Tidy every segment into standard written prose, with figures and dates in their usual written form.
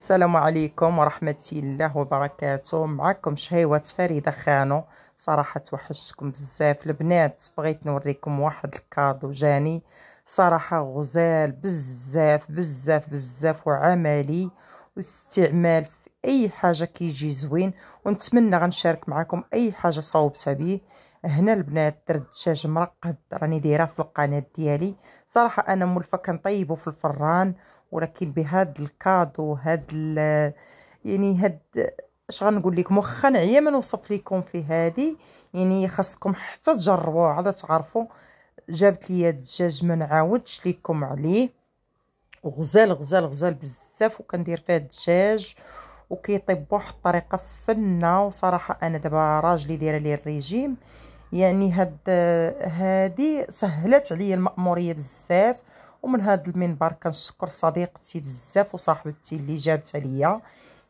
السلام عليكم ورحمة الله وبركاته. معكم شهيوة فريدة خانو. صراحة توحشتكم بزاف البنات، بغيت نوريكم واحد الكادو جاني صراحة غزال بزاف بزاف بزاف وعملي واستعمال في اي حاجة كيجي زوين، ونتمنى غنشارك معكم اي حاجة صوبتها بيه. هنا البنات درت دجاج مرقد راني دايره في القناة ديالي. صراحة انا مولفة كنطيبو في الفران، ولكن بهاد الكادو يعني هاد اش غنقول لكم، واخا نعيا ما نوصف لكم في هادي، يعني خاصكم حتى تجربوه عاد تعرفوا. جابت لي الدجاج ما نعاودش لكم عليه، وغزال غزال غزال بزاف، وكندير فيه الدجاج وكيطيب بواحد الطريقه فنه. وصراحه انا دابا راجلي دايره لي الريجيم، يعني هادي سهلت عليا المأموريه بزاف. ومن هذا المنبر كنشكر صديقتي بزاف وصاحبتي اللي جابتها ليا،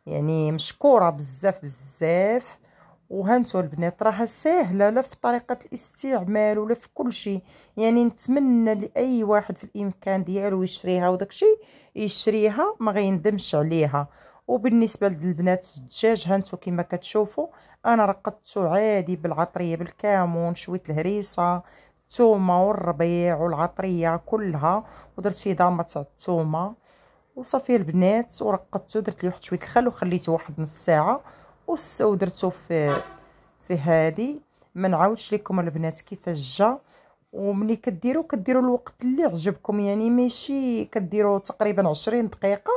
يعني مشكوره بزاف بزاف. وهانتو البنات راها ساهله لا في طريقه الاستعمال ولا في كل شيء، يعني نتمنى لاي واحد في الامكان ديالو يشريها وداكشي يشريها ما غيندمش عليها. وبالنسبه للبنات الدجاج هانتو كما كتشوفوا انا رقدته عادي بالعطريه بالكمون، شويه الهريسه الثومه والربيع والعطريه كلها، ودرت فيه ضامه تاع الثومه وصافي البنات. ورقدته درت ليه واحد شويه الخل وخليته واحد نص ساعه ودرتو في هادي. ما نعاودش لكم البنات كيفاش جا. وملي كديروا الوقت اللي عجبكم، يعني ماشي كديروا تقريبا 20 دقيقه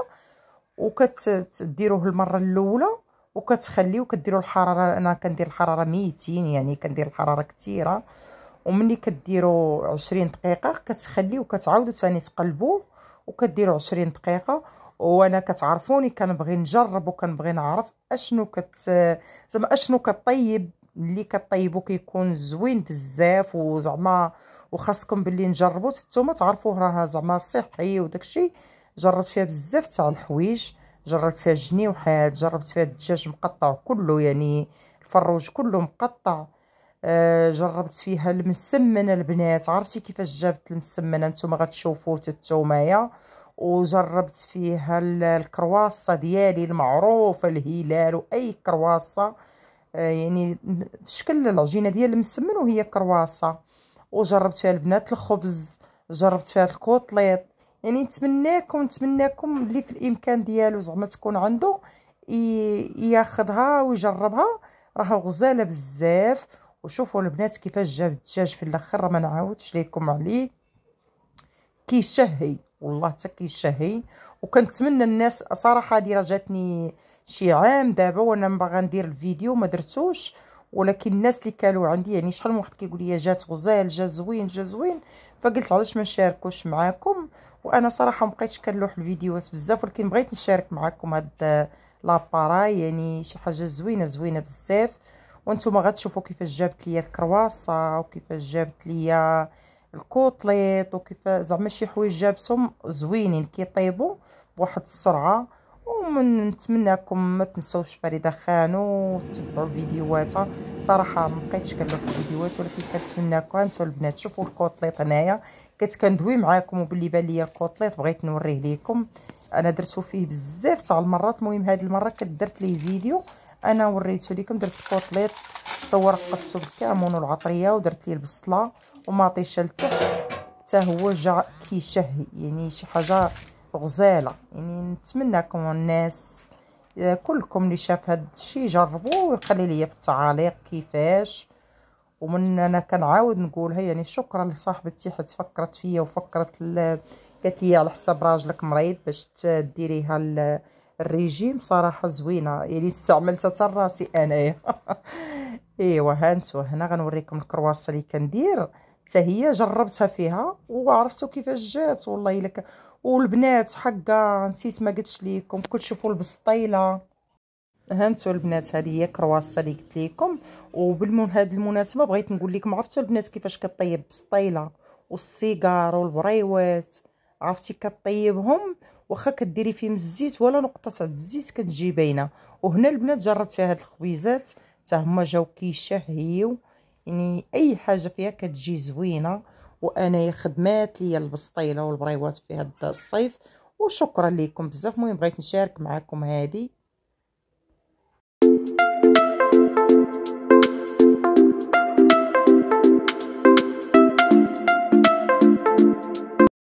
وكتديروه المره الاولى وكتخليو كديروا الحراره. انا كندير الحراره 200، يعني كندير الحراره كثيره. وملي كديروا 20 دقيقه كتخليو وكتعاودوا ثاني تقلبوه وكديروا 20 دقيقه. وانا كتعرفوني كنبغي نجرب وكنبغي نعرف اشنو زعما اشنو كطيب. اللي كطيبو كيكون زوين بزاف وزعما، وخاصكم باللي نجربوا نتوما تعرفوه راه زعما صحي وداكشي. جربت فيها بزاف تاع الحوايج، جربت فيها الجنيوحات، جربت فيها الدجاج مقطع كله، يعني الفروج كله مقطع. جربت فيها المسمنه البنات، عرفتي كيفاش جابت المسمنه نتوما غتشوفوا التوميه. وجربت فيها الكرواسه ديالي المعروفه الهلال واي كرواسه، يعني في شكل العجينه ديال المسمن وهي كرواسه. وجربت فيها البنات الخبز، جربت فيها الكوطليط. يعني نتمناكم اللي في الامكان ديالو زعما تكون عنده ياخذها ويجربها، راه غزاله بزاف. وشوفوا البنات كيفاش جاب الدجاج في الاخر، ما نعاودش لكم عليه، كيشهي والله حتى كيشهي. وكنتمنى الناس صراحه هذه راه جاتني شي عام دابا وانا باغا ندير الفيديو ما درتوش، ولكن الناس اللي كانوا عندي يعني شحال من واحد كيقول لي جات غزال جا زوين جا زوين، فقلت علاش ما نشاركوش معاكم. وانا صراحه مبقيتش كنلوح الفيديوهات بزاف، ولكن بغيت نشارك معاكم هاد لاباراي، يعني شي حاجه زوينه زوينه بزاف. وانتم غتشوفوا كيفاش جابت ليا الكرواسه وكيفاش جابت ليا الكوطليط وكيف زعما شي حوايج جابتهم زوينين كيطيبوا بواحد السرعه. ومن نتمنىكم ما تنسوش فريده خانو وتتبعوا فيديوهاتها. صراحه ما بقيتش كنلوح الفيديوهات، ولكن كنتمنىكم انتم البنات شوفوا الكوطليط. هنايا كنت كندوي معاكم وباللي بان ليا الكوطليط بغيت نوريه لكم. انا درتو فيه بزاف تاع المرات، المهم هذه المره كدرت ليه فيديو انا وريته لكم. درت الكوطليط رقدته بالكمون والعطريه ودرت ليه البصله وماطيشه لتحت حتى هو جا كيشهي، يعني شي حاجه غزاله. يعني نتمنىكم الناس كلكم اللي شاف هاد الشيء جربوه ويخلي لي في التعاليق كيفاش. ومن انا كنعاود نقولها، يعني شكرا لصاحبتي حيت فكرت فيا وفكرت قالت لي على حساب راجلك مريض باش ديريها الريجيم. صراحه زوينه، يعني استعملتها حتى راسي انايا. ايوا هانتو هنا غنوريكم الكرواسه اللي كندير، حتى هي جربتها فيها وعرفتوا كيفاش جات والله الا والبنات حقا نسيت ما قلتش ليكم، كنت تشوفوا البسطيله. هانتو البنات هذه هي كرواسه اللي قلت لكم. هذه المناسبه بغيت نقول لكم، عرفتوا البنات كيفاش كطيب بسطيله والسيجار والبريوات، عرفتي كطيبهم واخا كديري فيهم الزيت ولا نقطه تاع الزيت كتجي باينه. وهنا البنات جربت فيها هاد الخبيزات حتى هما جاو كيشهيو، يعني اي حاجه فيها كتجي زوينه. وانايا خدمات ليا البسطيله والبريوات في هاد الصيف، وشكرا لكم بزاف. المهم بغيت نشارك معكم هذه